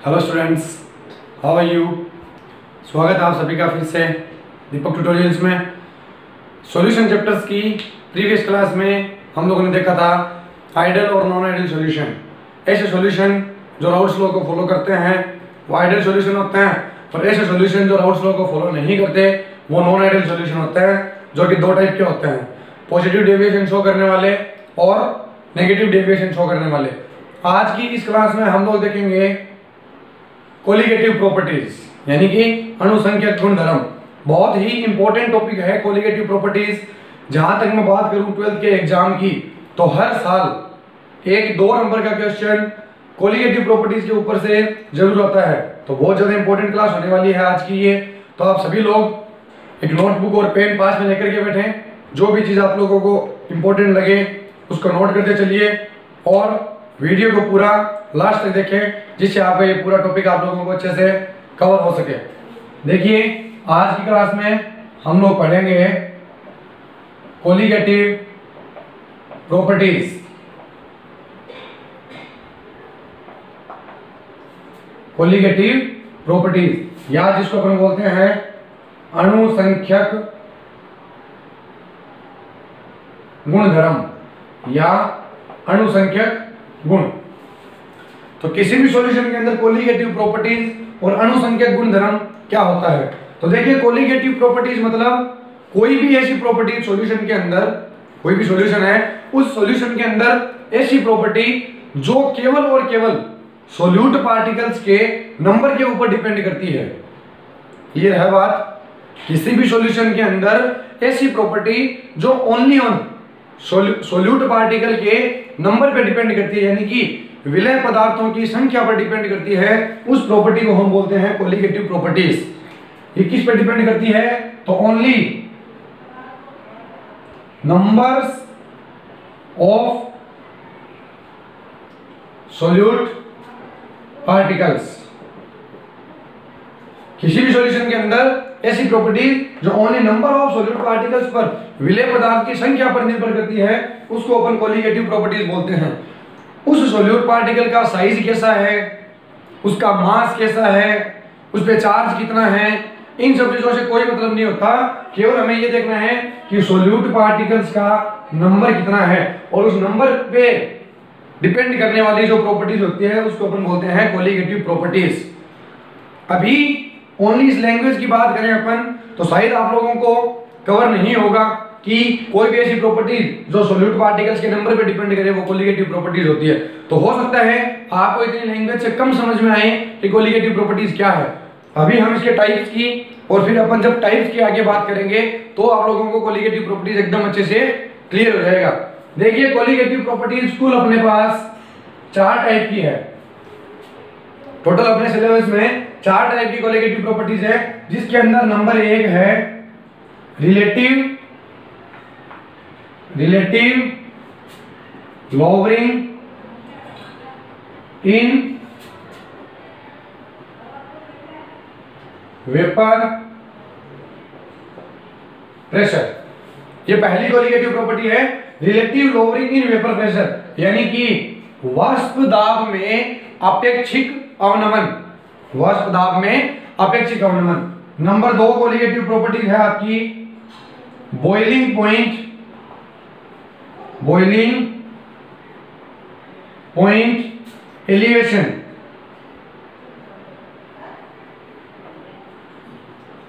Hello students, how are you. स्वागत है आप सभी का फिर से दीपक ट्यूटोरियल्स में। सॉल्यूशन चैप्टर्स की प्रीवियस क्लास में हम लोगों ने देखा था आइडियल और नॉन आइडियल सॉल्यूशन। ऐसे सॉल्यूशन जो राउल्ट्स लॉ को फॉलो करते हैं वो आइडियल सॉल्यूशन होते हैं, और ऐसे सॉल्यूशन जो राउल्ट्स लॉ को फॉलो नहीं करते वो नॉन आइडियल सॉल्यूशन होते हैं, जो कि दो टाइप के होते हैं, पॉजिटिव डेविएशन शो करने वाले और नेगेटिव डेविएशन शो करने वाले। आज की इस क्लास में हम लोग देखेंगे कोलिगेटिव प्रॉपर्टीज, यानी कि अनुसंख्यक गुणधर्म। बहुत ही इंपॉर्टेंट टॉपिक है कोलिगेटिव प्रॉपर्टीज। जहां तक मैं बात करूं 12th के एग्जाम की, तो हर साल 1-2 नंबर का क्वेश्चन कोलिगेटिव प्रॉपर्टीज के ऊपर से जरूर आता है। तो बहुत ज्यादा इंपॉर्टेंट क्लास होने वाली है आज की ये। तो आप सभी लोग एक नोटबुक और पेन पास में लेकर के बैठे, जो भी चीज आप लोगों को इंपॉर्टेंट लगे उसको नोट करते चलिए और वीडियो को पूरा लास्ट तक देखें, जिससे आपका ये पूरा टॉपिक आप लोगों को अच्छे से कवर हो सके। देखिए, आज की क्लास में हम लोग पढ़ेंगे कोलिगेटिव प्रॉपर्टीज। कोलिगेटिव प्रॉपर्टीज या जिसको अपन बोलते हैं अनुसंख्यक गुणधर्म या अनुसंख्यक गुण। तो किसी भी सॉल्यूशन के अंदर कोलिगेटिव प्रॉपर्टीज और अनुसंख्यक गुणधर्म क्या होता है। तो देखिए, कोलिगेटिव प्रॉपर्टीज मतलब कोई भी ऐसी प्रॉपर्टी सॉल्यूशन के अंदर, कोई भी सॉल्यूशन है उस सॉल्यूशन के अंदर ऐसी प्रॉपर्टी जो केवल और केवल सोल्यूट पार्टिकल्स के नंबर के ऊपर डिपेंड करती है। ये है बात, किसी भी सॉल्यूशन के अंदर ऐसी प्रॉपर्टी जो ओनली ऑन सोल्यूट पार्टिकल के नंबर पे डिपेंड करती है, यानी कि विलय पदार्थों की संख्या पर डिपेंड करती है, उस प्रॉपर्टी को हम बोलते हैं कोलिगेटिव प्रॉपर्टीज। ये किस पर डिपेंड करती है? तो only numbers of solute particles. किसी भी सॉल्यूशन के अंदर ऐसी प्रॉपर्टी जो only number of solute particles पर, विलय पदार्थ की संख्या पर निर्भर करती है, उसको अपन कोलिगेटिव प्रॉपर्टीज बोलते हैं। उस सोल्यूट पार्टिकल का साइज कैसा है, उसका मास कैसा है, उस पे चार्ज कितना है, इन सब चीजों से कोई मतलब नहीं होता। केवल हमें ये देखना है कि सोल्यूट पार्टिकल्स का नंबर कितना है, और उस नंबर पे डिपेंड करने वाली जो प्रॉपर्टीज होती है उसको अपन बोलते हैं कोलिगेटिव प्रॉपर्टीज। अभी ओनली इस लैंग्वेज की बात करें अपन, तो शायद आप लोगों को कवर नहीं होगा कि कोई भी ऐसी प्रॉपर्टी जो सोल्यूट पार्टिकल्स के नंबर पे डिपेंड करे वो कोलिगेटिव प्रॉपर्टीज होती है। तो हो सकता है आपको इतनी लैंग्वेज से कम समझ में आए कि कोलिगेटिव प्रॉपर्टीज क्या है। अभी हम इसके टाइप्स की और फिर अपन जब टाइप्स की आगे बात करेंगे तो आप लोगों को कोलिगेटिव प्रॉपर्टीज एकदम अच्छे से क्लियर हो जाएगा। देखिए, कोलिगेटिव प्रॉपर्टीज कुल अपने पास 4 टाइप की है। टोटल अपने सिलेबस में 4 टाइप की कोलिगेटिव प्रॉपर्टीज है, जिसके अंदर नंबर 1 है relative lowering in vapour pressure. ये पहली कोलिगेटिव प्रॉपर्टी है, relative lowering in vapour pressure, यानी कि वाष्प दाब में अपेक्षिक अवनमन। वाष्प दाब में अपेक्षिक अवनमन। नंबर 2 कोलिगेटिव प्रॉपर्टीज है आपकी boiling point elevation.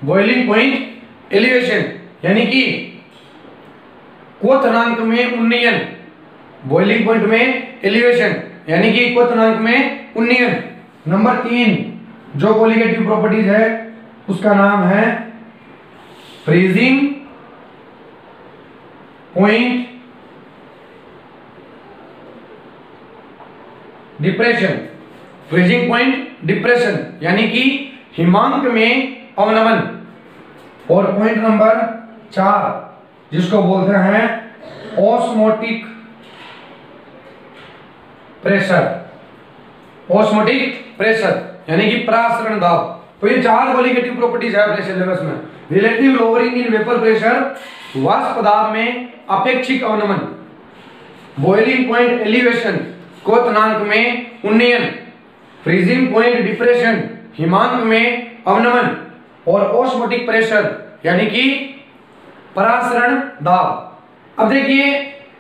Boiling point elevation यानी कि क्वथनांक में उन्नयन। बॉइलिंग पॉइंट में एलिवेशन यानी कि क्वथनांक में उन्नयन। नंबर 3 जो कोलिगेटिव प्रॉपर्टीज है उसका नाम है freezing point depression. Freezing point depression यानी कि हिमांक में अवनमन। और पॉइंट नंबर 4 जिसको बोलते हैं ऑस्मोटिक प्रेशर यानी कि प्रासरण दाब। तो ये 4 कोलिगेटिव प्रॉपर्टीज है अपने सिलेबस में। Relative lowering in vapour pressure, वाष्प दाब में अपेक्षिक अवनमन, बॉइलिंग पॉइंट एलिवेशन, क्वथनांक में उन्नयन, फ्रीजिंग पॉइंट डिप्रेशन हिमांक में अवनमन और ऑस्मोटिक प्रेशर यानी कि परासरण दाब। अब देखिए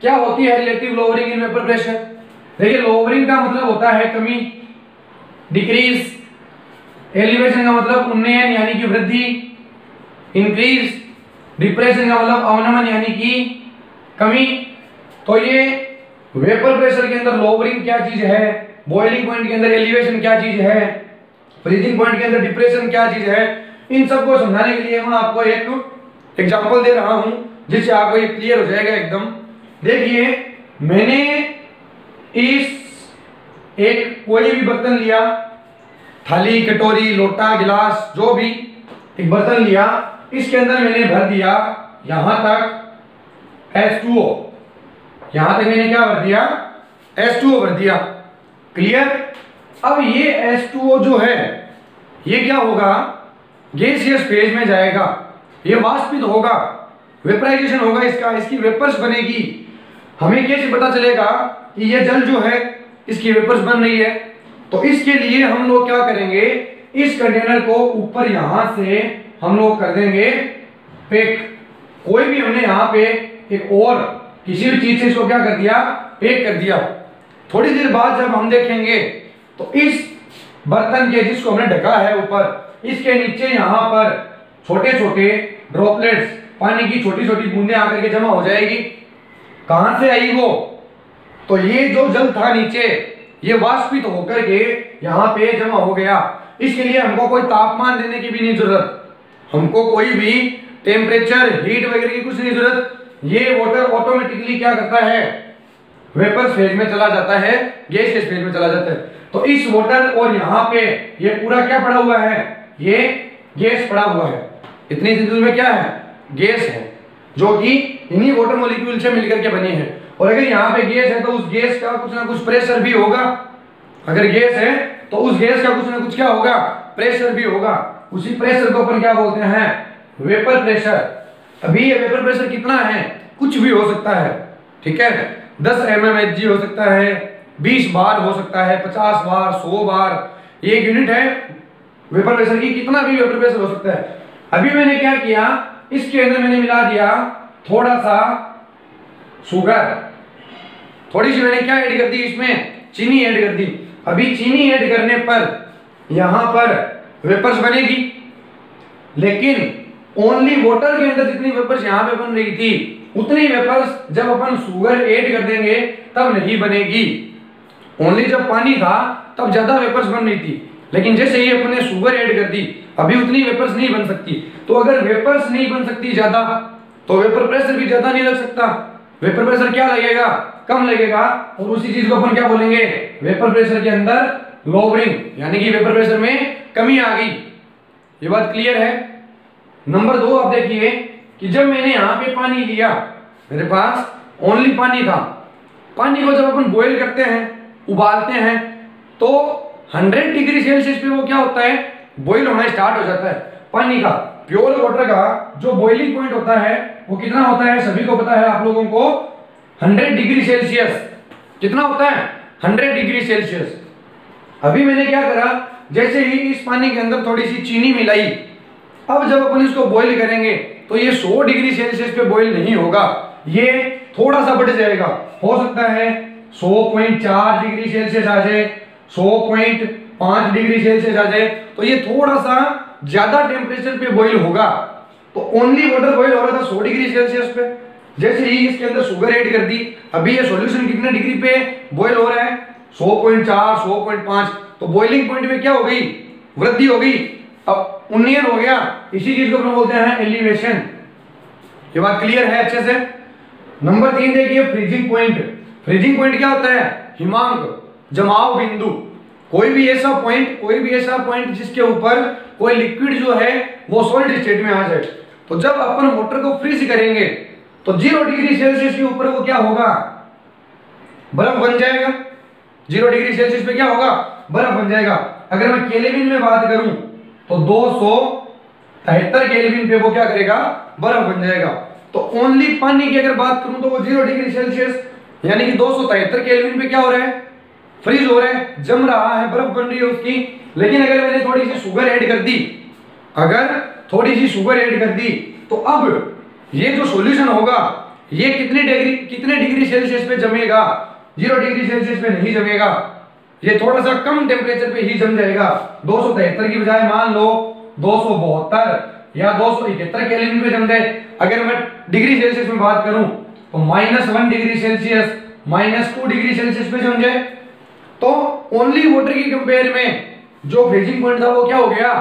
क्या होती है relative lowering in vapour pressure. देखिए लोअरिंग का मतलब होता है कमी, डिक्रीज, एलिवेशन का मतलब उन्नयन यानी कि वृद्धि, इंक्रीज, डिप्रेशन का मतलब अवनमन यानी कि कमी। तो ये वेपर प्रेशर के अंदर लोअरिंग क्या चीज है, बॉइलिंग पॉइंट के अंदर एलिवेशन क्या चीज है, फ्रीजिंग पॉइंट के अंदर डिप्रेशन क्या चीज है, इन सबको समझाने के लिए मैं आपको एक एग्जांपल दे रहा हूं जिससे आपको ये क्लियर हो जाएगा एकदम। देखिए मैंने इस एक कोई भी बर्तन लिया, थाली, कटोरी, लोटा, गिलास, जो भी एक बर्तन लिया, इसके अंदर मैंने भर दिया यहां तक H2O, यहां तक मैंने क्या भर दिया, H2O भर दिया। क्लियर। अब ये H2O जो है ये क्या होगा, गैसियस फेज में जाएगा, ये वाष्पित होगा, वेपराइजेशन होगा इसका, इसकी वेपर्स बनेगी। हमें कैसे पता चलेगा कि ये जल जो है इसकी वेपर्स बन रही है? तो इसके लिए हम लोग क्या करेंगे, इस कंटेनर को ऊपर यहां से हम लोग कर देंगे पैक। कोई भी हमने यहाँ पे एक और किसी भी चीज से इसको क्या कर दिया, पैक कर दिया। थोड़ी देर बाद जब हम देखेंगे तो इस बर्तन के जिसको हमने ढका है ऊपर, इसके नीचे यहाँ पर छोटे छोटे ड्रॉपलेट्स, पानी की छोटी छोटी बूंदें आकर के जमा हो जाएगी। कहां से आई वो, तो ये जो जल था नीचे ये वाष्पित होकर के यहाँ पे जमा हो गया। इसके लिए हमको कोई तापमान देने की भी नहीं जरूरत, हमको कोई भी टेम्परेचर, हीट वगैरह की कुछ नहीं जरूरत। ये वाटर ऑटोमेटिकली क्या करता है, वेपर फेज में चला जाता है, गैसियस फेज में चला जाता है। तो इस वाटर और यहाँ पे ये पूरा क्या पड़ा हुआ है, ये गैस पड़ा हुआ है। इतनी दूर में क्या है, गैस है, जो कि इन्हीं वाटर मॉलिक्यूल से मिलकर के बनी है। और अगर यहाँ पे गैस है तो उस गैस का कुछ ना कुछ प्रेशर भी होगा। अगर गैस है तो उस गैस का कुछ ना कुछ क्या होगा, प्रेशर भी होगा। उसी प्रेशर को अपन क्या बोलते हैं, वेपर प्रेशर। अभी ये वेपर प्रेशर कितना है, कुछ भी हो सकता है, ठीक है। 10 mmHg हो सकता है, 20 बार हो सकता है, 50 बार, 100 बार। ये एक यूनिट है वेपर प्रेशर की, कितना भी वेपर प्रेशर हो सकता है। अभी मैंने क्या किया, इसके अंदर मैंने मिला दिया थोड़ा सा शुगर, थोड़ी सी मैंने क्या ऐड कर दी, इसमें चीनी ऐड कर दी। अभी चीनी ऐड करने पर यहां पर वेपर्स बनेगी, लेकिन ओनली वाटर के अंदर जितनी वेपर्स यहां पे बन रही थी उतनी वेपर्स जब अपन शुगर ऐड कर देंगे तब नहीं बनेगी। ओनली जब पानी था तब ज्यादा वेपर्स बन रही थी, लेकिन जैसे ही अपन ने शुगर ऐड कर दी अभी उतनी वेपर्स नहीं बन सकती। तो अगर वेपर्स नहीं बन सकती ज्यादा तो वेपर प्रेशर भी ज्यादा नहीं लग सकता। वेपर प्रेशर क्या लगेगा, कम लगेगा। और उसी चीज को अपन क्या बोलेंगे, वेपर प्रेशर के अंदर लोअरिंग, यानी कि वेपर प्रेशर में कमी आ गई। ये बात क्लियर है। नंबर 2 आप देखिए कि जब मैंने यहाँ पे पानी लिया, मेरे पास ओनली पानी था, पानी को जब अपन बॉईल करते हैं, उबालते हैं, तो 100 डिग्री सेल्सियस पे वो क्या होता है, बॉईल होना स्टार्ट हो जाता है। पानी का, प्योर वाटर का जो बॉइलिंग पॉइंट होता है वो कितना होता है, सभी को पता है आप लोगों को, 100 डिग्री सेल्सियस। कितना होता है, 100 डिग्री सेल्सियस। अभी मैंने क्या करा, जैसे ही इस पानी के अंदर थोड़ी सी चीनी मिलाई, अब जब अपन इसको बॉईल करेंगे तो ये 100 डिग्री सेल्सियस पे बॉईल नहीं होगा, ये थोड़ा सा बढ़ जाएगा। हो सकता है 100.4 डिग्री सेल्सियस आ जाए, 100.5 डिग्री सेल्सियस आ जाए, तो ये थोड़ा सा ज्यादा टेम्परेचर पे बॉईल होगा। तो ओनली वाटर बॉईल हो रहा था 100 डिग्री सेल्सियस पे, जैसे ही इसके अंदर शुगर ऐड कर दी, अभी ये सॉल्यूशन कितने डिग्री पे बॉईल हो रहा है, 100.4, 100.5। तो बॉइलिंग पॉइंट में क्या हो गई, वृद्धि हो गई, अब उन्नयन हो गया। इसी चीज को हम बोलते हैं एलिवेशन। ये बात क्लियर है अच्छे से। नंबर 3 देखिए, फ्रीजिंग पॉइंट। फ्रीजिंग पॉइंट क्या होता है, हिमांक, जमाव बिंदु। कोई भी ऐसा पॉइंट जिसके ऊपर कोई लिक्विड जो है वो सॉलिड स्टेट में आ जाए। तो जब अपन वाटर को फ्रीज करेंगे तो 0 डिग्री सेल्सियस के ऊपर वो क्या होगा, बर्फ बन जाएगा। 0 डिग्री सेल्सियस पे क्या होगा, बर्फ बन जाएगा। अगर मैं केल्विन में बात करूं तो 273 केल्विन पे वो क्या करेगा, बर्फ बन जाएगा। तो ओनली पानी की अगर बात करूं तो वो 0 डिग्री सेल्सियस यानी कि 273 केल्विन पे क्या हो रहा है, फ्रीज हो रहा है, जम रहा है, बर्फ बन रही है उसकी। लेकिन अगर मैंने थोड़ी सी शुगर ऐड कर दी, अगर थोड़ी सी शुगर ऐड कर दी, तो अब ये जो सॉल्यूशन होगा ये कितने डिग्री सेल्सियस पे जमेगा? 0 डिग्री सेल्सियस पे नहीं जमेगा, ये थोड़ा सा कम टेम्परेचर पे ही जम जाएगा। 273 की बजाय मान लो 272 या 271 केल्विन पे जम जाए। अगर मैं डिग्री सेल्सियस में बात करूं तो -1 डिग्री सेल्सियस, -2 डिग्री सेल्सियस पे जम जाए। तो ओनली वाटर की कंपेयर में जो फ्रीजिंग पॉइंट था वो क्या हो गया?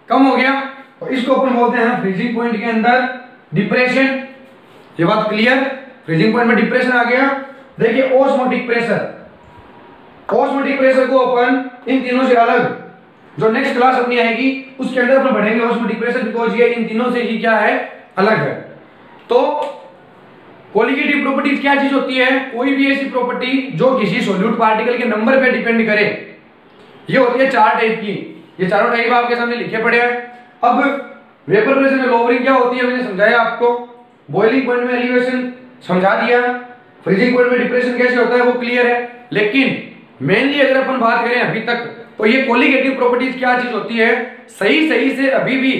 कम हो गया। तो इसको अपन बोलते हैं फ्रीजिंग पॉइंट के अंदर डिप्रेशन। ये बात क्लियर? फ्रीजिंग पॉइंट में डिप्रेशन आ गया। देखिए ऑस्मोटिक प्रेशर, ऑस्मोटिक प्रेशर को अपन इन तीनों से अलग, जो नेक्स्ट क्लास अपनी आएगी उसके अंदर अपन पढ़ेंगे ऑस्मोटिक प्रेशर, बिकॉज ये इन तीनों से ही क्या है? अलग है। तो कोलिगेटिव प्रॉपर्टीज क्या चीज होती है? कोई भी ऐसी प्रॉपर्टी जो किसी सॉल्यूट पार्टिकल के नंबर पे डिपेंड करे। ये होती है 4 टाइप की। ये चारों टाइप आपके सामने लिखे पड़े हैं। अब वेपर प्रेशर में लोअरिंग क्या होती है मैंने समझाया आपको, बॉइलिंग पॉइंट में एलिवेशन समझा दिया, फ्रीजिंग पॉइंट में डिप्रेशन कैसे होता है वो क्लियर है। लेकिन मेनली अगर अपन बात करें अभी तक, तो ये कोलिगेटिव प्रॉपर्टीज क्या चीज होती है? सही से अभी भी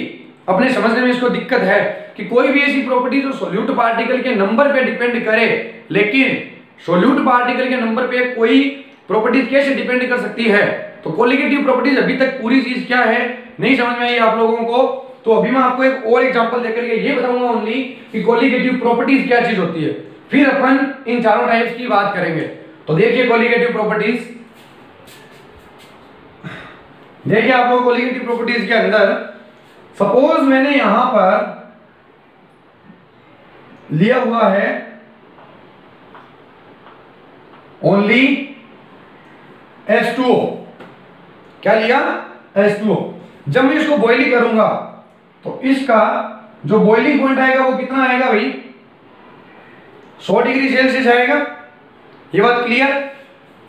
अपने समझने में इसको दिक्कत है कि कोई भी ऐसी प्रॉपर्टी जो सोल्यूट पार्टिकल के नंबर पे डिपेंड करे, लेकिन सोल्यूट पार्टिकल के नंबर पे कोई प्रॉपर्टीज कैसे डिपेंड कर सकती है? तो कोलिगेटिव प्रॉपर्टीज अभी तक पूरी चीज क्या है नहीं समझ में आई आप लोगों को। तो अभी मैं आपको एक और एग्जांपल देकर के ये बताऊंगा ओनली कि कोलिगेटिव प्रॉपर्टीज क्या चीज होती है, फिर अपन इन चारों टाइप्स की बात करेंगे। तो देखिए कोलिगेटिव प्रॉपर्टीज, देखिए आप लोग कोलिगेटिव प्रॉपर्टीज के अंदर सपोज मैंने यहां पर लिया हुआ है ओनली H2O। क्या लिया? H2O। जब मैं इसको बॉइलिंग करूंगा तो इसका जो बॉइलिंग पॉइंट आएगा वो कितना आएगा भाई? 100 डिग्री सेल्सियस आएगा। ये बात क्लियर?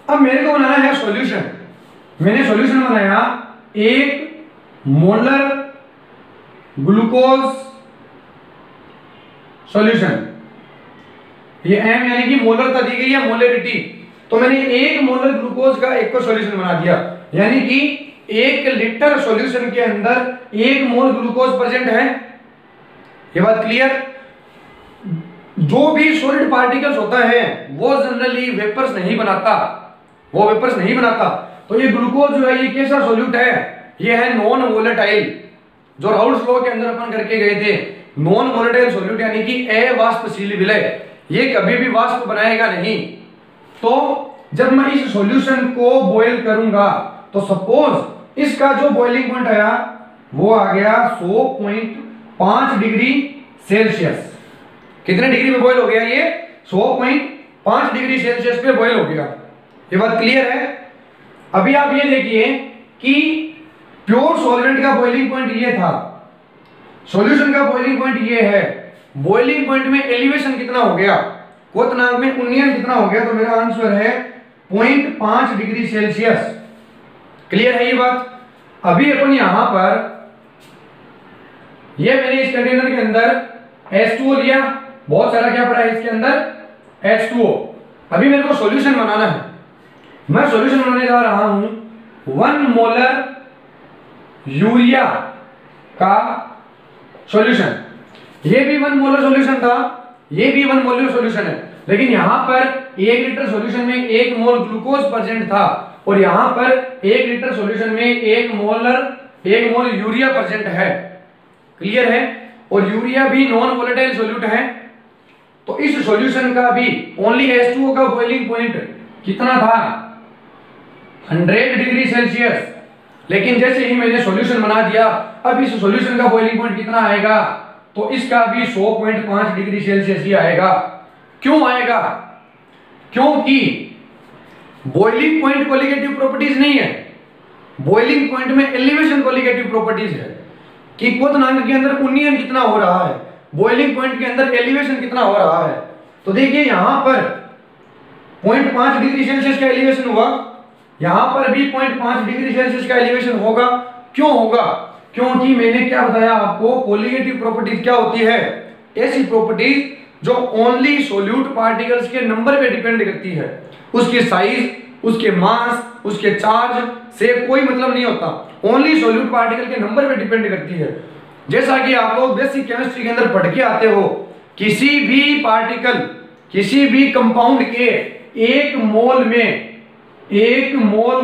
अब मेरे को बनाना है सॉल्यूशन। मैंने सॉल्यूशन बनाया 1 मोलर ग्लूकोज सॉल्यूशन। ये m यानी कि मोलरता दी गई है, मोलरिटी। तो मैंने 1 मोलर ग्लूकोज का एक को सॉल्यूशन बना दिया, यानी कि 1 लीटर सॉल्यूशन के अंदर 1 मोल ग्लूकोज प्रेजेंट है। ये बात क्लियर? जो भी सॉलिड पार्टिकल्स होता है वो जनरली वेपर्स नहीं बनाता, वो वेपर्स नहीं बनाता। तो ये ग्लूकोज जो है ये कैसा सॉल्यूट है? ये है नॉन वोलेटाइल। जो राउल्स लॉ के अंदर अपन करके गए थे, नॉन वोलेटाइल सॉल्यूट यानी कि अवाष्पशील विलय, ये कभी भी वाष्प बनाएगा नहीं। तो जब मैं इस सॉल्यूशन को बॉईल करूंगा तो सपोज इसका जो बॉइलिंग पॉइंट आया वो आ गया 100.5 डिग्री सेल्सियस। कितने डिग्री पे बॉईल हो गया? ये 100.5 डिग्री सेल्सियस पे बॉईल हो गया। ये बात क्लियर है? अभी आप ये देखिए कि प्योर सॉल्वेंट का बॉइलिंग पॉइंट ये था, सॉल्यूशन का बॉइलिंग पॉइंट ये है। बॉइलिंग पॉइंट में एलिवेशन कितना हो गया? क्वथनांक में उन्नयन कितना हो गया? तो मेरा आंसर है 0.5 डिग्री सेल्सियस। क्लियर है ये बात? अभी अपन यहां पर ये मैंने इस कंटेनर के अंदर H2O लिया, बहुत सारा क्या पड़ा है इसके अंदर? H2O। अभी मेरे को सॉल्यूशन बनाना है। मैं सॉल्यूशन बनाने जा रहा हूं 1 मोलर यूरिया का सॉल्यूशन। ये भी 1 मोलर सॉल्यूशन था, ये भी 1 मोलर सॉल्यूशन है, लेकिन यहां पर 1 लीटर सॉल्यूशन में 1 मोल ग्लूकोज प्रेजेंट था और यहां पर 1 लीटर सॉल्यूशन में 1 मोल यूरिया प्रेजेंट है। क्लियर है? और यूरिया भी नॉन वोलेटाइल सॉल्यूट है। तो इस सॉल्यूशन का भी ओनली H2O का बॉइलिंग पॉइंट कितना था? 100 डिग्री सेल्सियस। लेकिन जैसे ही मैंने सॉल्यूशन बना दिया, अब इस सॉल्यूशन का बॉइलिंग पॉइंट कितना आएगा? तो इसका भी 100.5 डिग्री सेल्सियस ही आएगा। क्यों आएगा? क्योंकि बॉइलिंग पॉइंट कोलिगेटिव प्रॉपर्टीज नहीं है, बॉइलिंग पॉइंट में एलिवेशन कोलिगेटिव प्रॉपर्टीज है कि क्वथनांक के अंदर उन्नयन कितना हो रहा है, बॉइलिंग पॉइंट के अंदर एलिवेशन कितना हो रहा है। तो देखिए यहां पर 0.5 डिग्री सेल्सियस का एलिवेशन हुआ, यहां पर भी 0.5 डिग्री सेल्सियस का एलिवेशन होगा। क्यों होगा? क्योंकि मैंने क्या बताया आपको, कोलिगेटिव प्रॉपर्टीज क्या होती है? ऐसी प्रॉपर्टीज जो ओनली सोल्यूट पार्टिकल्स के नंबर पे डिपेंड करती है, उसकी साइज, उसके मास, उसके चार्ज से कोई मतलब नहीं होता, ओनली सोल्यूट पार्टिकल के नंबर पे डिपेंड करती है। जैसा कि आप लोग बेसिक केमिस्ट्री के अंदर पढ़ के आते हो, किसी भी पार्टिकल, किसी भी कंपाउंड के एक मोल में, एक मोल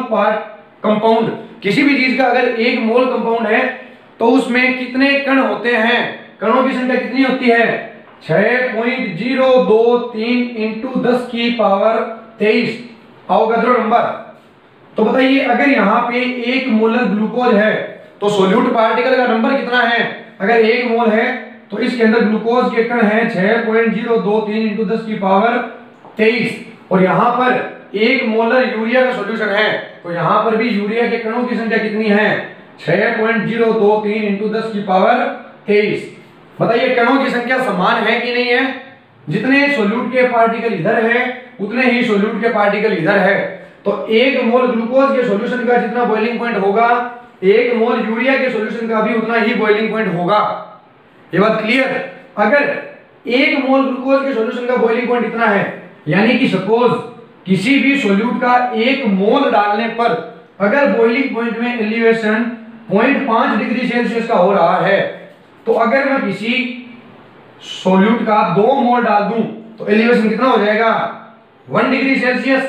कंपाउंड, किसी भी चीज का अगर एक मोल कंपाउंड है तो उसमें कितने कण होते हैं, कणों की संख्या कितनी होती है? 6.023 इंटू 10 की पावर 23 अवोगाद्रो नंबर। तो बताइए अगर यहाँ पे एक मोलर ग्लूकोज है तो सोल्यूट पार्टिकल का नंबर कितना है? अगर एक मोल है तो इसके अंदर ग्लूकोज के कण हैं 6.023 इंटू 10 की पावर 23, और यहाँ पर एक मोलर यूरिया का सॉल्यूशन है तो यहाँ पर भी यूरिया के कणों की संख्या कितनी है? 6.023 इंटू 10 की पावर 23। बताइए कणों की संख्या समान है कि नहीं है? जितने सोल्यूट के पार्टिकल इधर है उतने ही सोल्यूट के पार्टिकल इधर है, तो एक मोल ग्लूकोज के सॉल्यूशन का जितना बॉइलिंग पॉइंट होगा, एक मोल यूरिया के सॉल्यूशन का भी उतना ही बॉइलिंग पॉइंट होगा। ये बात क्लियर? अगर एक मोल ग्लूकोज के सॉल्यूशन का बॉइलिंग पॉइंट इतना है, यानी कि सपोज किसी भी सोल्यूट का एक मोल डालने पर अगर बॉइलिंग पॉइंट में एलिवेशन 0.5 डिग्री सेल्सियस का हो रहा है, तो अगर मैं किसी सोल्यूट का 2 मोल डाल दूं तो एलिवेशन कितना हो जाएगा? 1 डिग्री सेल्सियस।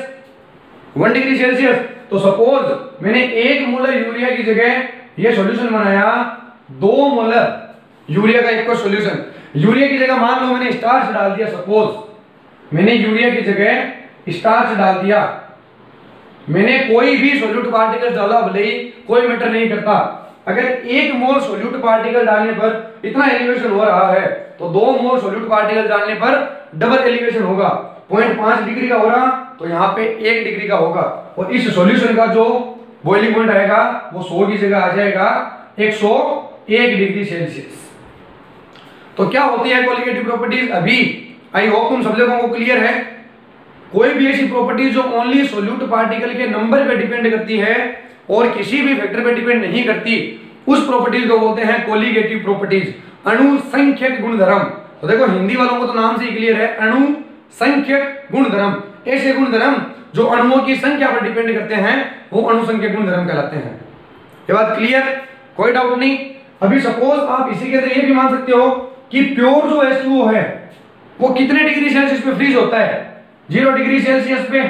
1 degree Celsius. तो सपोज मैंने 1 मोलर यूरिया की जगह ये सॉल्यूशन बनाया, 2 मोलर यूरिया का एक सॉल्यूशन, यूरिया की जगह मान लो मैंने स्टार्च डाल दिया, सपोज मैंने यूरिया की जगह स्टार्च डाल दिया, मैंने कोई भी सोल्यूट पार्टिकल डाला, भले ही कोई मैटर नहीं करता। अगर 1 मोल सोल्यूट पार्टिकल डालने पर इतना एलिवेशन हो रहा है तो 2 मोल सोल्यूट पार्टिकल डालने पर डबल एलिवेशन होगा, 0.5 डिग्री का हो रहा तो यहाँ पे 1 डिग्री का होगा, और इस सॉल्यूशन का जो बॉइलिंग पॉइंट आएगा वो 100 की जगह आ जाएगा 101 डिग्री सेल्सियस। तो क्या होती है क्वालिटेटिव प्रॉपर्टीज? अभी आई होप तुम सब लोगों को क्लियर है। कोई भी ऐसी प्रॉपर्टीज जो ओनली सोल्यूट पार्टिकल के नंबर पे डिपेंड करती है और किसी भी फैक्टर पे डिपेंड नहीं करती, उस प्रॉपर्टीज को बोलते हैं कोलिगेटिव प्रॉपर्टीज, अणुसंख्यक गुणधर्म। तो देखो हिंदी वालों को तो नाम से ही क्लियर है, अणुसंख्यक गुणधर्म। ऐसे गुणधर्म जो अणुओं की संख्या पर डिपेंड करते हैं वो अणुसंख्यक गुणधर्म कहलाते हैं। ये बात क्लियर? कोई डाउट नहीं। अभी सपोज आप इसी के अंदर ये भी मान सकते हो कि प्योर जो H2O है वो कितने डिग्री सेल्सियस पे फ्रीज होता है? 0 डिग्री सेल्सियस पे।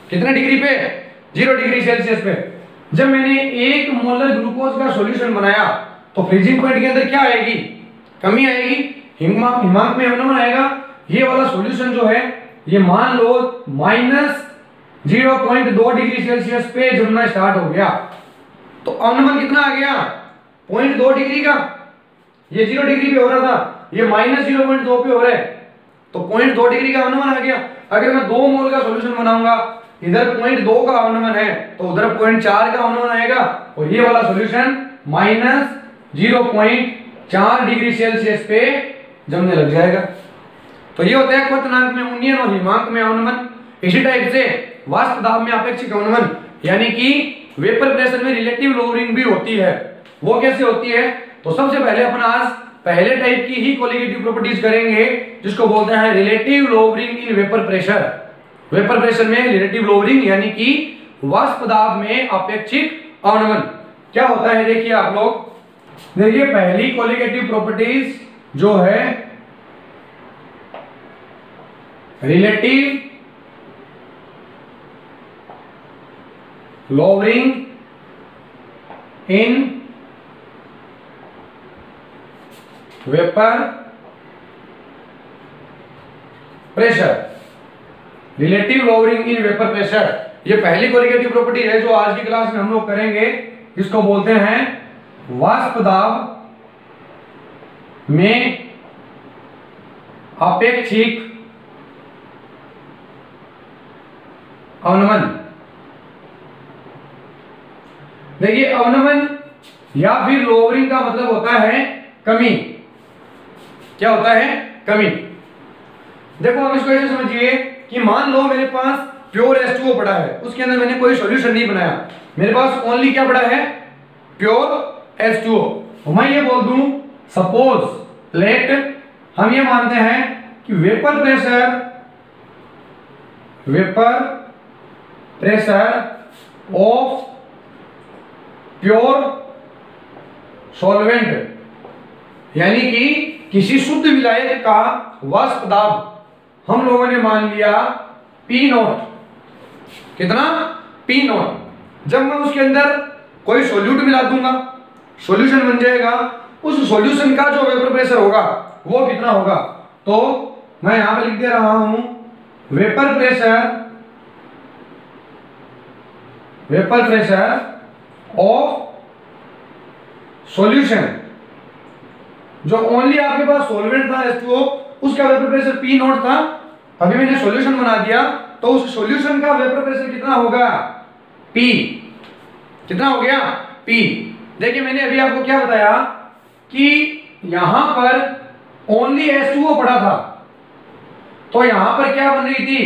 कितने डिग्री पे? 0 डिग्री सेल्सियस पे। जब मैंने 1 मोलर ग्लूकोज का सॉल्यूशन बनाया तो फ्रीजिंग पॉइंट के अंदर क्या आएगी? कमी आएगी, हिमांक में अवनमन आएगा। ये वाला सॉल्यूशन जो है ये मान लो -0.2 डिग्री सेल्सियस पे जमना स्टार्ट हो गया, तो अवनमन कितना आ गया? 0.2 डिग्री का। ये 0 डिग्री पे हो रहा था, ये -0.2 पे हो रहा है, तो 0.2 डिग्री का अवनमन आ गया। अगर मैं 2 मोल का सॉल्यूशन बनाऊंगा, इधर 0.2 का अवनमन है तो उधर 0.4 का अवनमन आएगा, और ये वाला सॉल्यूशन -0.4 डिग्री सेल्सियस पे जमने लग जाएगा। तो ये होता है क्वथनांक में उन्नयन और हिमांक में अवनमन। इसी टाइप से वाष्प दाब में अपेक्षिक अवनमन, यानी कि वेपर प्रेशर में रिलेटिव लोअरिंग भी होती है। वो कैसे होती है? तो सबसे पहले अपन आज पहले टाइप की ही कोलिगेटिव प्रॉपर्टीज करेंगे, जिसको बोलते हैं relative lowering in vapour pressure. Vapour pressure में रिलेटिव लोअरिंग यानी कि वाष्प दाब में अपेक्षिक अवनमन क्या होता है? देखिए आप लोग, देखिए पहली कोलिगेटिव प्रॉपर्टीज जो है relative lowering in vapour pressure. Relative lowering in vapour pressure, ये पहली कोलिगेटिव प्रॉपर्टी है जो आज की क्लास में हम लोग करेंगे, जिसको बोलते हैं वाष्प दाब में अपेक्षिक अवनमन। देखिए अवनमन या फिर लोअरिंग का मतलब होता है कमी। क्या होता है? कमी। देखो आप इसको ऐसे समझिए कि मान लो मेरे पास प्योर H2O पड़ा है, उसके अंदर मैंने कोई सॉल्यूशन नहीं बनाया, मेरे पास ओनली क्या पड़ा है? Pure H2O। मैं ये बोल दूं सपोज लेट, हम ये मानते हैं कि vapour pressure of pure solvent, यानी कि किसी शुद्ध विलायक का वाष्प दाब हम लोगों ने मान लिया P नॉट। कितना? P not. जब मैं उसके अंदर कोई सॉल्यूट मिला दूंगा, सॉल्यूशन बन जाएगा, उस सॉल्यूशन का जो वेपर प्रेशर होगा वो कितना होगा? तो मैं यहां पर लिख दे रहा हूं वेपर प्रेशर ऑफ सॉल्यूशन। जो ओनली आपके पास सॉल्वेंट था H2O, उसका वेपर प्रेशर P नॉट था। अभी मैंने सॉल्यूशन बना दिया तो उस सॉल्यूशन का वेपर प्रेशर कितना होगा? P। कितना हो गया? P। देखिए मैंने अभी आपको क्या बताया कि यहां पर ओनली H2O पड़ा था, तो यहां पर क्या बन रही थी?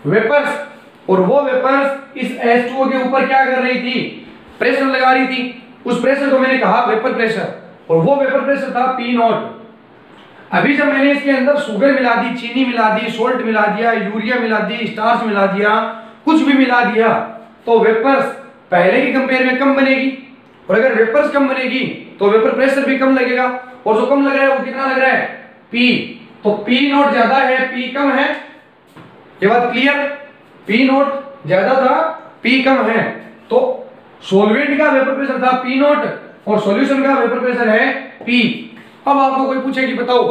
वेपर्स, और वो वेपर्स इस H2O के ऊपर क्या कर रही थी? प्रेशर लगा रही थी। उस प्रेशर को मैंने कहा वेपर प्रेशर, और वो वेपर प्रेशर था P नॉट। अभी जब मैंने इसके अंदर शुगर मिला दी, चीनी मिला दी, सोल्ट मिला दिया, यूरिया मिला दी, स्टार्च मिला दिया, कुछ भी मिला दिया, तो वेपर्स पहले की कंपेयर में कम बनेगी, और अगर वेपर्स कम बनेगी तो वेपर प्रेशर भी कम लगेगा, और जो कम लग रहा है वो कितना लग रहा है? P। तो P नॉट ज्यादा है, P कम है। ये बात क्लियर? P नॉट ज्यादा था, P कम है। तो सॉल्वेंट का वेपर प्रेशर था P नॉट और सॉल्यूशन का वेपर प्रेशर है P। अब आपको कोई पूछे कि बताओ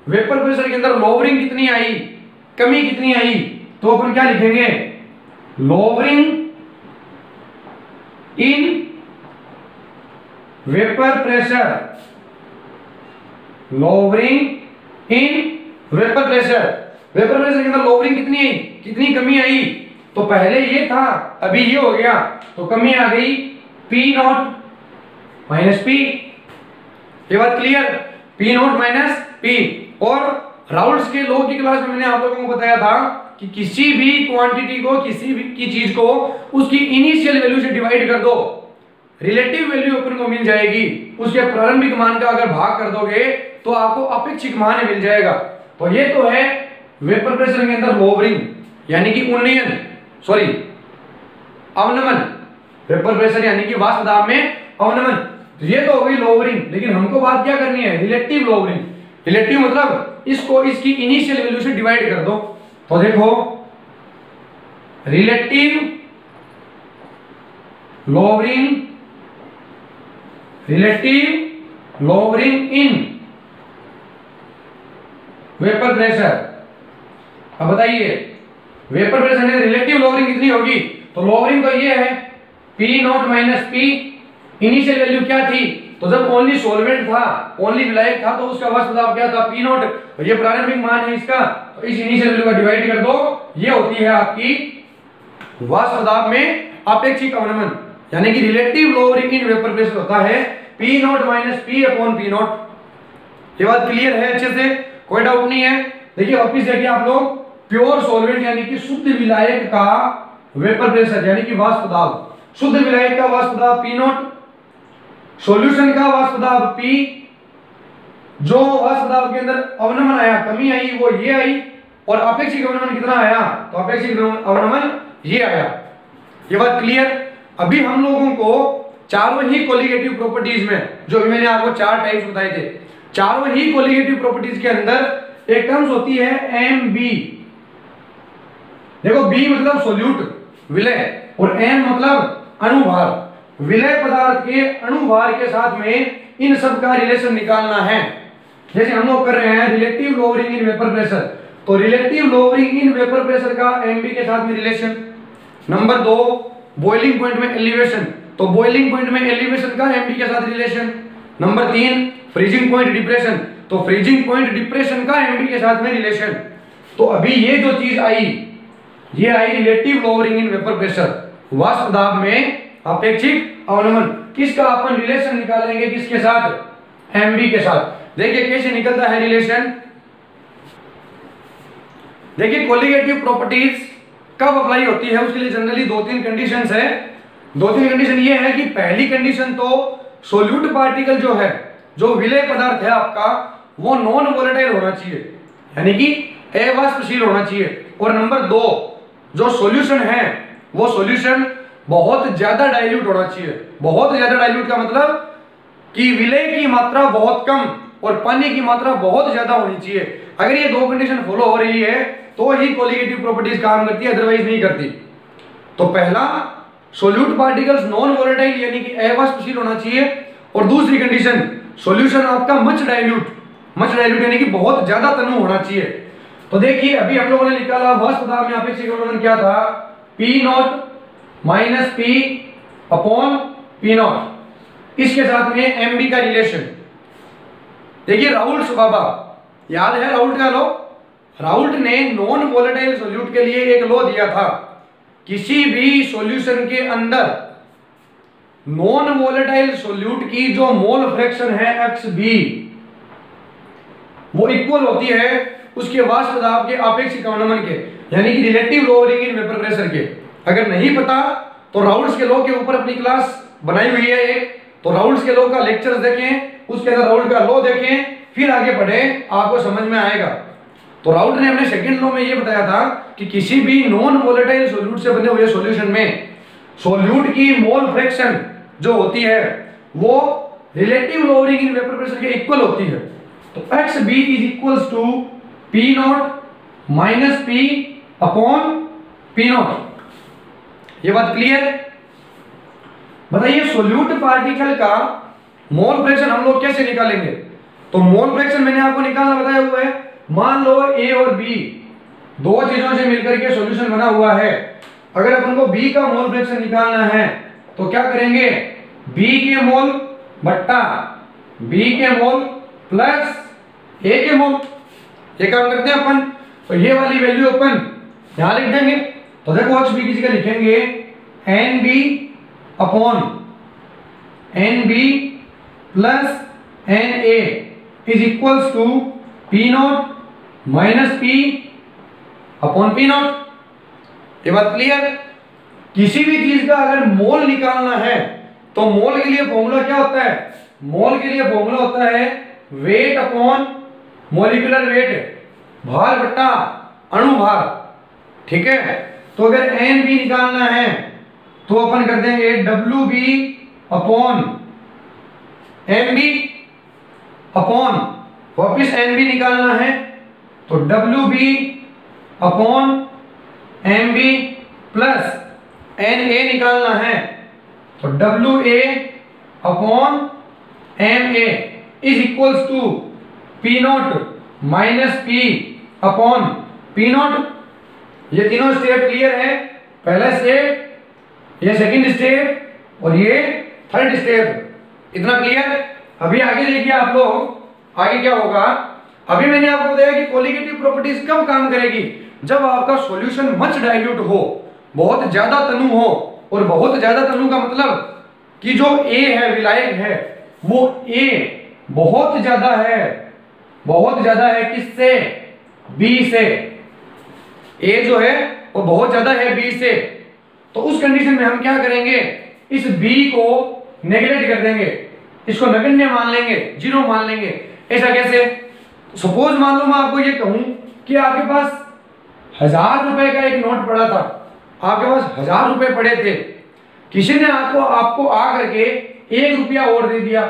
वेपर प्रेशर के अंदर लोवरिंग कितनी आई, कमी कितनी आई, तो अपन क्या लिखेंगे? Lowering in vapour pressure, lowering in vapour pressure. Vapour pressure के अंदर लोवरिंग कितनी आई, कितनी कमी आई? तो पहले ये था, अभी ये हो गया, तो कमी आ गई P नॉट माइनस P। ये बात clear? P not minus P। और राउल्ट्स के लॉ की क्लास में मैंने आप लोगों को बताया था कि किसी भी क्वांटिटी को, किसी भी की चीज को उसकी इनिशियल वैल्यू से डिवाइड कर दो, रिलेटिव वैल्यू अपन को मिल जाएगी। उसके प्रारंभिक मान का अगर भाग कर दोगे तो आपको अपेक्षित मान मिल जाएगा। तो ये तो है वेपर प्रेशर के अंदर लोवरिंग, यानी कि उन्नयन, सॉरी अवनमन। वेपर प्रेशर यानी कि वाष्प दाब में अवनमन, ये तो हो गई लोवरिंग। लेकिन हमको बात क्या करनी है? Relative lowering. रिलेटिव मतलब इसको इसकी इनिशियल वैल्यू से डिवाइड कर दो। तो देखो relative lowering, relative lowering in vapour pressure. अब बताइए वेपर प्रेशर में रिलेटिव लोवरिंग कितनी होगी? तो लोवरिंग तो ये है P not minus P। Initial value क्या थी? तो जब ओनली सॉल्वेंट था, ओनली विलायक था, तो उसका वाष्प दाब क्या था? P not. तो ये प्रारंभिक मान है इसका, तो इस इनिशियल वैल्यू का डिवाइड कर दो। ये होती है आपकी वाष्प दाब में अपेक्षिक अवनमन, यानी कि relative lowering in vapour pressure होता है P not minus P upon P not. ये बात क्लियर है अच्छे से? कोई डाउट नहीं है? देखिए वापिस देखिए आप लोग, प्योर सॉल्वेंट यानी कि शुद्ध विलायक का वेपर प्रेशर यानी कि वाष्प दाब, शुद्ध विलायक का वाष्प दाब P नॉट, सॉल्यूशन का वाष्प दाब P। जो वाष्प दाब के अंदर अवनमन आया, कमी आई, वो ये आई, और अपेक्षित अवनमन कितना आया? तो अपेक्षित अवनमन ये आया। ये बात क्लियर? अभी हम लोगों को चारों ही कोलिगेटिव प्रॉपर्टीज में, जो मैंने आपको चार टाइप्स बताए थे, चारों ही कोलिगेटिव प्रॉपर्टीज के अंदर एक टर्म्स होती है MB। देखो B मतलब सोल्यूट, विलय, और M मतलब अणुभार। विलय पदार्थ के अणुभार के साथ में इन सब का रिलेशन निकालना है। जैसे हम लोग कर रहे हैं relative lowering in vapour pressure, तो relative lowering in vapour pressure का MB के साथ में रिलेशन। नंबर 2 बॉइलिंग पॉइंट में एलिवेशन, तो बॉइलिंग पॉइंट में एलिवेशन का MB के साथ relation. Number 3 freezing point depression, तो फ्रीजिंग पॉइंट डिप्रेशन का MB के साथ में रिलेशन। तो अभी ये जो चीज आई, ये आई relative lowering in vapour pressure, वाष्प दाब में अपेक्षिक अवनमन। किसका अपन रिलेशन निकालेंगे? किसके साथ? MB के साथ। देखिए कैसे निकलता है रिलेशन। देखिए कोलिगेटिव प्रॉपर्टीज कब अप्लाई होती है, उसके लिए जनरली 2-3 कंडीशंस है। 2-3 कंडीशन ये है कि पहली कंडीशन तो सोल्यूट पार्टिकल जो है, जो विलय पदार्थ है आपका, वो नॉन वोलेटाइल होना चाहिए, यानी कि अवाष्पशील होना चाहिए। और नंबर 2 जो सॉल्यूशन है वो सॉल्यूशन बहुत ज्यादा डाइल्यूट होना चाहिए। बहुत ज्यादा डाइल्यूट का मतलब कि विलय की मात्रा बहुत कम और पानी की मात्रा बहुत ज्यादा होनी चाहिए। अगर ये दो कंडीशन फॉलो हो रही है तो ही कोलिगेटिव प्रॉपर्टीज काम करती है, अदरवाइज नहीं करती। तो पहला, सोल्यूट पार्टिकल्स नॉन वोलेटाइल यानी कि अवाष्पशील होना चाहिए, और दूसरी कंडीशन, सॉल्यूशन आपका मच डाइल्यूट यानी कि बहुत ज्यादा तनु होना चाहिए। तो देखिए अभी हम लोगों ने निकाला वाष्प पदार्थ में अपेक्षित गलनांक क्या था, P not minus P upon P not, इसके साथ में MB का रिलेशन। देखिए राउल्ट बाबा, याद है राउल्ट का लॉ? राउल्ट ने नॉन वोलेटाइल सॉल्यूट के लिए एक लॉ दिया था, किसी भी सॉल्यूशन के अंदर नॉन वोलेटाइल सॉल्यूट की जो मोल फ्रैक्शन है XB वो इक्वल होती है उसके वाष्प दाब के आपेक्षिक अवनमन के, यानी कि relative lowering in vapour pressure के। अगर नहीं पता तो राउल्ट्स के लॉ के ऊपर अपनी क्लास बनाई हुई है एक, तो राउल्ट्स के लॉ का लेक्चर्स देखें, उसके अंदर राउल्ट का लॉ देखें, फिर आगे बढ़ें, आपको समझ में आएगा। तो राउल्ट ने अपने सेकंड लॉ में ये बताया था कि किसी भी नॉन वोलेटाइल सॉल्यूट से बने हुए सॉल्यूशन में सॉल्यूट की मोल फ्रैक्शन जो होती है वो relative lowering in vapour pressure के इक्वल होती है। तो XB is equals to P not minus P upon P not. ये बात क्लियर? बताइए सॉल्यूट पार्टिकल का मोल फ्रैक्शन हम लोग कैसे निकालेंगे? तो मोल फ्रैक्शन मैंने आपको निकालना बताया हुआ है। मान लो A और B दो चीजों से मिलकर के सॉल्यूशन बना हुआ है। अगर अपन को B का मोल फ्रैक्शन निकालना है तो क्या करेंगे, B के मोल बट्टा B के मोल प्लस A के मोल, ये काम करते हैं अपन। तो ये वाली वैल्यू अपन यहां लिख देंगे। तो देखो XB किसी का लिखेंगे NB upon NB plus NA is equals to P not minus P upon P not. ये बात क्लियर? किसी भी चीज का अगर मोल निकालना है तो मोल के लिए फॉर्मूला क्या होता है? मोल के लिए फॉर्मूला होता है वेट अपॉन मॉलिक्यूलर वेट, भार बट्टा अणु भार, ठीक है। तो अगर NB निकालना है तो अपन कर देंगे WB अपॉन MB अपॉन वापिस NB निकालना है तो WB upon MB plus NA निकालना है तो WA upon MA is equals to P not minus P upon P not. ये तीनों स्टेप क्लियर है? पहला स्टेप, ये सेकंड स्टेप और ये थर्ड स्टेप, इतना क्लियर? अभी आगे देखिए आप लोग, आगे क्या होगा। अभी मैंने आपको बताया कि कोलिगेटिव प्रॉपर्टीज कब काम करेगी, जब आपका सॉल्यूशन मच डाइल्यूट हो, बहुत ज्यादा तनु हो। और बहुत ज्यादा तनु का मतलब कि जो A है, विलायक है, वो A बहुत ज्यादा है किससे? B से। A जो है वो बहुत ज्यादा है B से। तो उस कंडीशन में हम क्या करेंगे, इस B को नेगलेक्ट कर देंगे, इसको नगण्य मान लेंगे, जीरो मान लेंगे। ऐसा कैसे? सपोज मान लो मैं आपको ये कहूं कि आपके पास 1000 रुपए का एक नोट पड़ा था, आपके पास 1000 रुपए पड़े थे, किसी ने आपको आ करके 1 रुपया और दे दिया।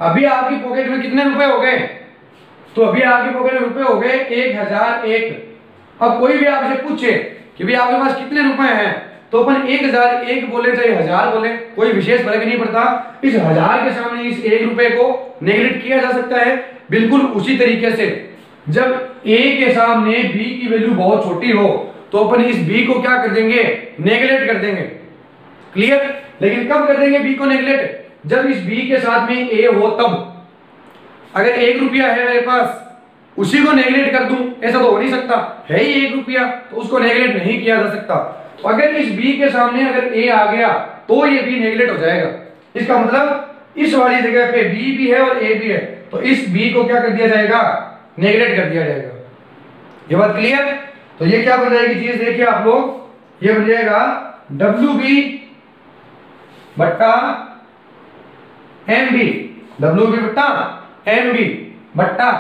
अभी आपकी पॉकेट में कितने रुपए हो गए? तो अभी आपकी पॉकेट में रुपए हो गए 1001। अब कोई भी आपसे पूछे कि भाई आपके पास कितने रुपए हैं, तो अपन 1001 बोले चाहे 1000 बोले, कोई विशेष फर्क नहीं पड़ता। इस 1000 के सामने इस 1 रुपए को नेगलेक्ट किया जा सकता है। बिल्कुल उसी तरीके से जब A के सामने B की वैल्यू बहुत छोटी हो तो अपन इस B को क्या कर देंगे, नेगलेक्ट कर देंगे। क्लियर? लेकिन कब कर देंगे B को नेगलेक्ट? जब इस B के साथ में A हो तब। अगर 1 रुपया है मेरे पास, उसी को नेगलेक्ट कर दूं, ऐसा तो हो नहीं सकता, है ही 1 रुपया, तो उसको नेगलेक्ट नहीं किया जा सकता। तो अगर इस B के सामने अगर A आ गया तो ये B नेगलेक्ट हो जाएगा। इसका मतलब इस वाली जगह पे B भी है और A भी है, तो इस B को क्या कर दिया जाएगा, नेगलेक्ट कर दिया जाएगा। ये बात क्लियर? तो ये क्या बन जाएगी चीज, देखिए आप लोग, ये बन जाएगा WB बट्टा MB, WB बट्टा MB बट्टा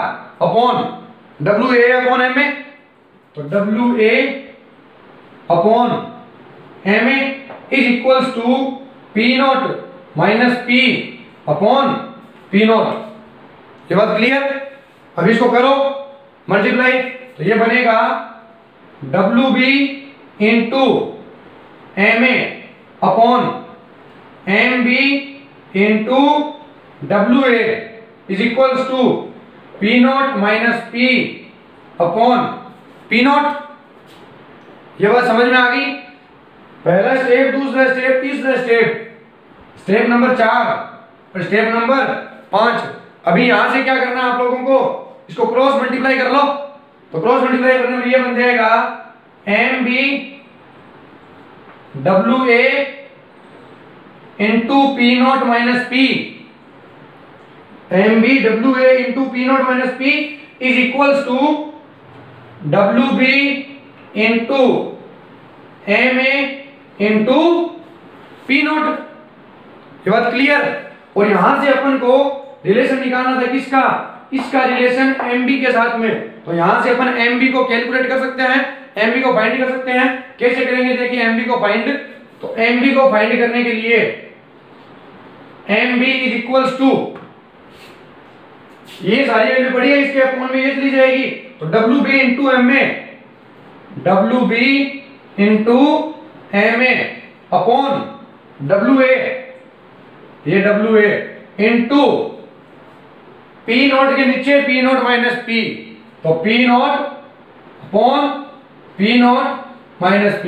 अपॉन WA अपॉन MA। तो WA upon Ma is equals to P not minus P upon P not. ये बात क्लियर? अब इसको करो मल्टीप्लाई, तो ये बनेगा WB into MA upon MB into WA is equals to P not minus P upon P not. ये बात समझ में आ गई? पहला स्टेप, दूसरा स्टेप, तीसरा स्टेप, स्टेप नंबर 4 और स्टेप नंबर 5। अभी यहां से क्या करना है आप लोगों को, इसको क्रॉस मल्टीप्लाई कर लो। तो क्रॉस मल्टीप्लाई करने में ये बन जाएगा MB WA into P not minus P, MB WA into P not minus P is equals to WB into MA into P not. ये बात क्लियर? और यहां से अपन को रिलेशन निकालना था किसका, इसका रिलेशन MB के साथ में। तो यहां से अपन MB को कैलकुलेट कर सकते हैं, MB को फाइंड कर सकते हैं। कैसे करेंगे देखिए MB को फाइंड। तो MB को फाइंड करने के लिए MB इज इक्वल्स टू, ये सारी वैल्यू पड़ी है, इसके अपॉन में ये चली जाएगी। तो WB into MA, WB into MA upon WA, ये WA इंटू P नॉट के नीचे P नॉट माइनस P, तो P not upon P not minus P।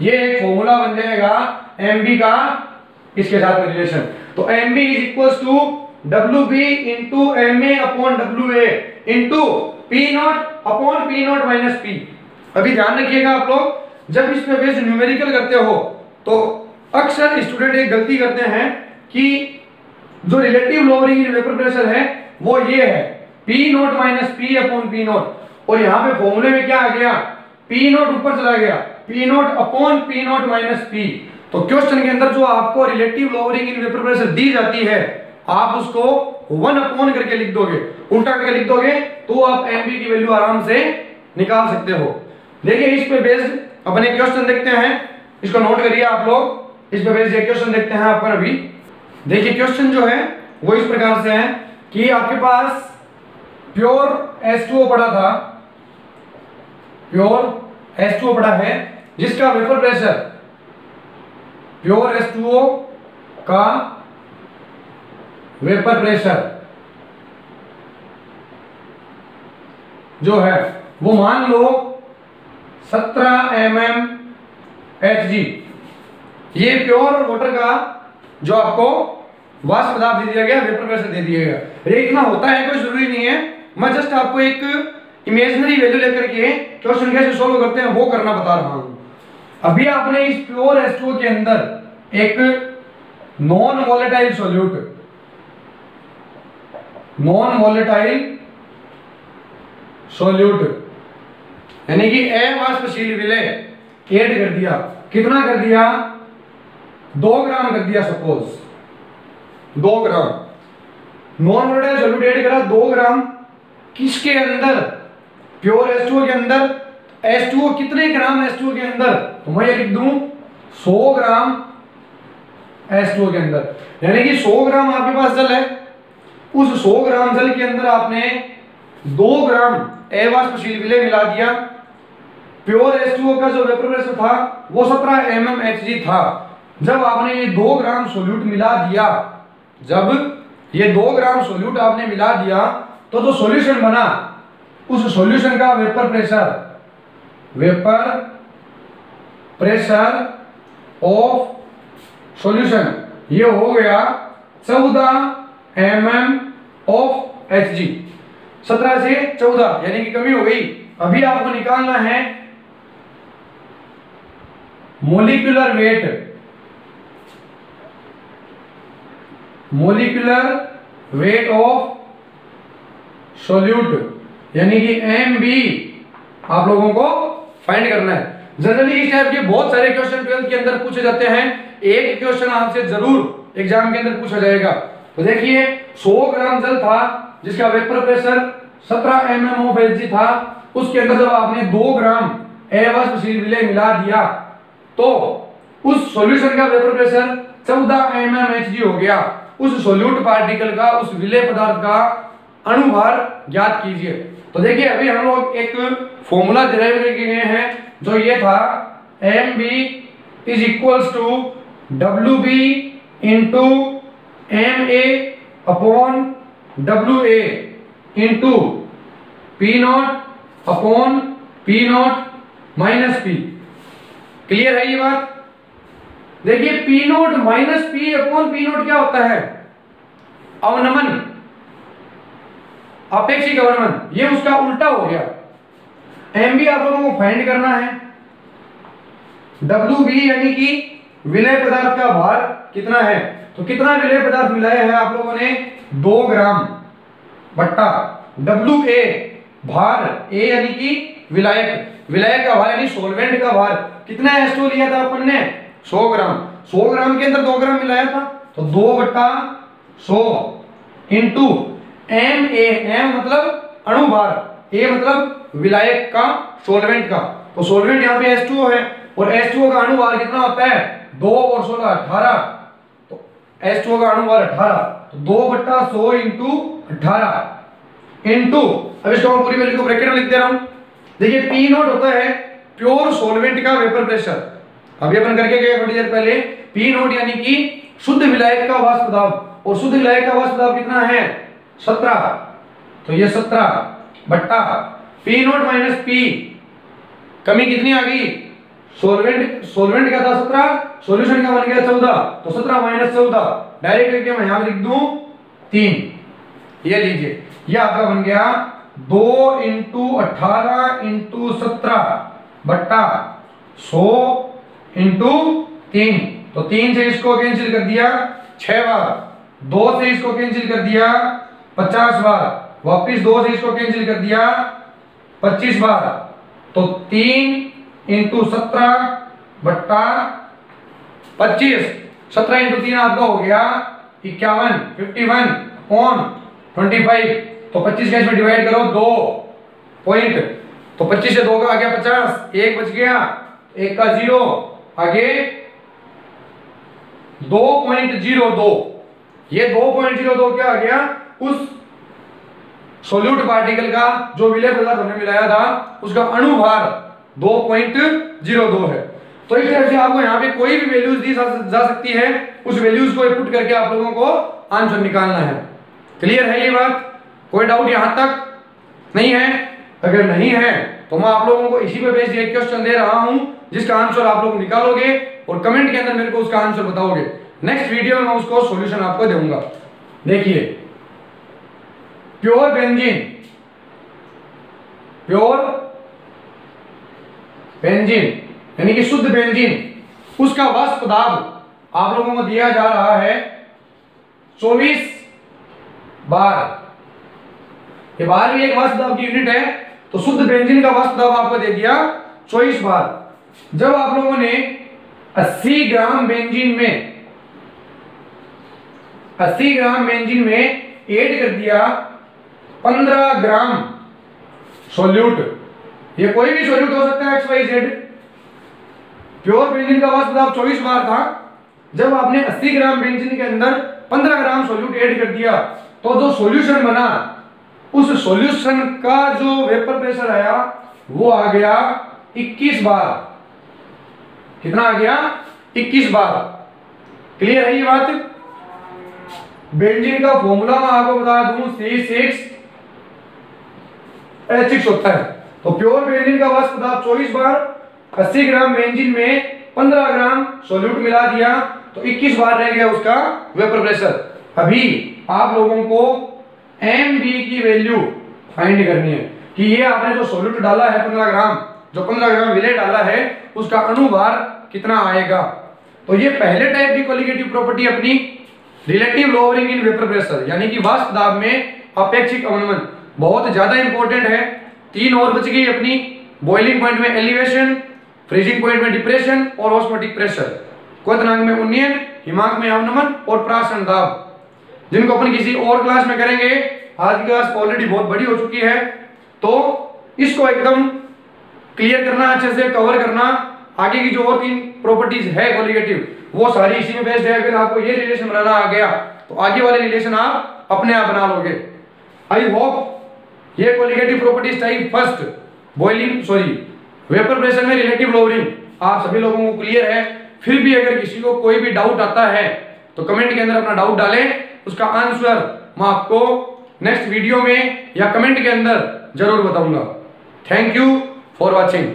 ये एक फॉर्मूला बन जाएगा MB का इसके साथ में रिलेशन। तो MB is equals to WB into MA upon WA into P not upon P not minus P। अभी ध्यान रखिएगा आप लोग, जब इस पे बेस्ड न्यूमेरिकल करते हो तो अक्सर स्टूडेंट एक गलती करते हैं कि जो relative lowering in vapour pressure है वो ये है P not minus P upon P not, और यहाँ पे फॉर्मूले में क्या आ गया, P नॉट ऊपर चला गया, P not upon P not minus P। तो क्वेश्चन के अंदर जो आपको relative lowering in vapour pressure दी जाती है, आप उसको 1 अपॉन करके लिख दोगे, उल्टा करके लिख दोगे, तो आप MB की वैल्यू आराम से निकाल सकते हो। देखिए इस पे बेस्ड अपन एक क्वेश्चन देखते हैं, इसको नोट करिए आप लोग। इस पे बेस्ड एक क्वेश्चन देखते हैं अपन अभी। देखिए क्वेश्चन जो है वो इस प्रकार से है कि आपके पास प्योर H2O पड़ा था, प्योर H2O पड़ा है जिसका वेपर प्रेशर, प्योर H2O का वेपर प्रेशर जो है वो मान लो 17 mm Hg। ये प्योर वाटर का जो आपको वाष्प पदार्थ दे दिया गया, वेपर प्रेशर दे दिया गया। ये इतना होता है कोई जरूरी नहीं है, मैं जस्ट आपको एक इमेजिनरी वैल्यू लेकर के क्वेश्चन कैसे सोल्व करते हैं वो करना बता रहा हूं। अभी आपने इस प्योर H2O के अंदर एक non volatile solute, non volatile solute यानी कि अवाष्पशील विलय ऐड कर दिया। कितना कर दिया, 2 ग्राम कर दिया, सपोज 2 ग्राम नॉन वोलेटाइल सॉल्यूट ऐड करा 2 ग्राम किसके अंदर, प्योर H2O के अंदर। H2O कितने ग्राम H2O के अंदर, तो मैं ये लिख दूं 100 ग्राम H2O के अंदर, यानी कि 100 ग्राम आपके पास जल है, उस 100 ग्राम जल के अंदर आपने 2 ग्राम अवाष्पशील विलय मिला दिया। प्योर H2O का जो वेपर प्रेशर था वो 17 mm Hg था। जब आपने ये 2 ग्राम सोल्यूट मिला दिया, जब ये 2 ग्राम सोल्यूट आपने मिला दिया तो जो सॉल्यूशन बना उस सॉल्यूशन का वेपर प्रेशर ऑफ सॉल्यूशन ये हो गया 14 mm ऑफ Hg। 17 से 14 यानी कि कमी हो गई। अभी आपको निकालना है मोलिकुलर वेट ऑफ सॉल्यूट यानी कि MB आप लोगों को फाइंड करना है। जनरली इस टाइप के बहुत सारे क्वेश्चन 12th के अंदर पूछे जाते हैं, एक क्वेश्चन आपसे जरूर एग्जाम के अंदर पूछा जाएगा। तो देखिए 100 ग्राम जल था जिसका vapour pressure 17 mm of Hg था, उसके अंदर जब आपने 2 ग्राम अवाष्पशील विलय मिला दिया तो उस सॉल्यूशन का वेपर प्रेशर 14 mmHg हो गया। उस सोल्यूट पार्टिकल का, उस विलेय पदार्थ का अणुभार ज्ञात कीजिए। तो देखिए अभी हम लोग एक फॉर्मूला डिराइव करके गए हैं जो ये था mb is equals to wb into ma upon wa into p not upon p not minus p। Clear है ये बात? देखिए p not minus p upon p not क्या होता है? अवनमन, अपेक्षिक अवनमन, ये उसका उल्टा हो गया। mb आप लोगों को फाइंड करना है, wb यानी कि विलेय पदार्थ का भार कितना है। तो कितना विलेय पदार्थ मिलाया है आप लोगों ने? 2 ग्राम बट्टा wa भार, a यानी कि विलायक, विलायक का भार यानी सॉल्वेंट का भार। कितना H2 लिया था अपन ने? 100 ग्राम। 100 ग्राम के अंदर 2 ग्राम मिलाया था, तो 2/100 इंटू ma, m मतलब अणुभार, a मतलब विलायक का, सॉल्वेंट का। तो सॉल्वेंट यहाँ पे H2O है और H2O का अणुभार कितना होता है? 2 और 16 18। तो H2O का अणुभार 18, तो 2/100 इंटू 18 इंटू, अब इसको पूरी वैल्यू को ब्रैकेट में लिख दे रहा हूं। देखिए P नॉट होता है प्योर सॉल्वेंट का वेपर प्रेशर, अभी अपन करके गए थोड़ी देर पहले। P नॉट यानी कि शुद्ध विलायक का वाष्प दाब, और शुद्ध विलायक का वाष्प दाब कितना है? 17। तो ये 17 बट्टा P नॉट माइनस P, कमी कितनी आ गई? सोलवेंट का था 17, सॉल्यूशन का बन गया 14, तो 17 माइनस 14 डायरेक्ट करके मैं यहां लिख दूं 3। ये लीजिए, ये आपका बन गया 2 इंटू 18 इंटू 17 बट्टा 100 इंटू 3। तो 3 से इसको कैंसिल कर दिया 6 बार, 2 से इसको कैंसिल कर दिया 50 बार, वापिस 2 से इसको कैंसिल कर दिया 25 बार। तो 3 इंटू 17 बट्टा 25, 17 इंटू 3 आपका हो गया 51, 51 ऑन 25। तो 25 का इसमें डिवाइड करो 2 पॉइंट, तो 25 से 2 का आ गया 50, 1 बच गया, 1 का 0, आगे 2.02। ये 2.02 क्या आ गया? उस सोल्यूट पार्टिकल का जो विलेय पदार्थ हमने मिलाया था उसका अणुभार 2.02 है। तो इस तरह से आपको यहाँ पे कोई भी वैल्यूज दी जा सकती है, उस वैल्यूज को पुट करके आप लोगों को आंसर निकालना है। क्लियर है ये बात? कोई डाउट यहाँ तक नहीं है? अगर नहीं है तो मैं आप लोगों को इसी पे बेस्ड एक क्वेश्चन दे रहा हूं जिसका आंसर आप लोग निकालोगे और कमेंट के अंदर मेरे को उसका आंसर बताओगे। नेक्स्ट वीडियो में मैं उसको सॉल्यूशन आपको दूंगा। देखिए प्योर बेंजीन, प्योर बेंजीन यानी कि शुद्ध बेंजीन, उसका वाष्प दाब आप लोगों को दिया जा रहा है 24 बार। ये बार भी एक वाष्प दाब की यूनिट है, तो शुद्ध बेंजीन का वाष्प दाब आपको दे दिया 24 बार। जब आप लोगों ने 80 ग्राम बेंजीन में ऐड कर दिया 15 ग्राम सोल्यूट, ये कोई भी सोल्यूट हो सकता है XYZ। प्योर बेंजीन का वाष्प दाब 24 बार था। जब आपने 80 ग्राम बेंजीन के अंदर 15 ग्राम सोल्यूट ऐड कर दिया तो जो सॉल्यूशन बना, उस सॉल्यूशन का जो वेपर प्रेशर आया वो आ गया 21 बार। कितना आ गया? 21 बार। क्लियर है ये बात? बेंजीन का फॉर्मूला मैं आपको बता दूं C6H6 होता है। तो प्योर बेंजीन का वाष्प दाब 24 बार, 80 ग्राम बेंजीन में 15 ग्राम सोल्यूट मिला दिया तो 21 बार रह गया उसका वेपर प्रेशर। अभी आप लोगों को MB की वैल्यू फाइंड करनी है कि ये आपने जो सोल्यूट डाला है 15 ग्राम, जो 15 ग्राम विलेय डाला है उसका अणुभार कितना आएगा। तो ये पहले टाइप की कोलिगेटिव प्रॉपर्टी अपनी relative lowering in vapour pressure यानी कि वाष्प दाब में अपेक्षिक अवनमन बहुत ज्यादा इंपॉर्टेंट है। 3 और बच गई अपनी, बॉइलिंग पॉइंट में एलिवेशन, फ्रीजिंग पॉइंट में डिप्रेशन और ऑस्मोटिक प्रेशर, क्वथनांक में उन्नयन, हिमांक में अवनमन और प्राशन दाब, जिनको अपन किसी और क्लास में करेंगे। आज की क्लास ऑलरेडी बहुत बड़ी हो चुकी है, तो इसको एकदम क्लियर करना, अच्छे से कवर करना आगे की जो और 3 प्रॉपर्टीज है कोलिगेटिव वो सारी इसी में बेस्ड है। अगर आपको ये रिलेशन बनाना आ गया तो आगे वाले रिलेशन आप अपने आप बना लोगे। आई होप ये colligative properties type first boiling vapour pressure में रिलेटिव लोअरिंग आप सभी लोगों को क्लियर है। फिर भी अगर किसी को कोई भी डाउट आता है तो कमेंट के अंदर अपना डाउट डालें, उसका आंसर मैं आपको नेक्स्ट वीडियो में या कमेंट के अंदर जरूर बताऊंगा। Thank you for watching.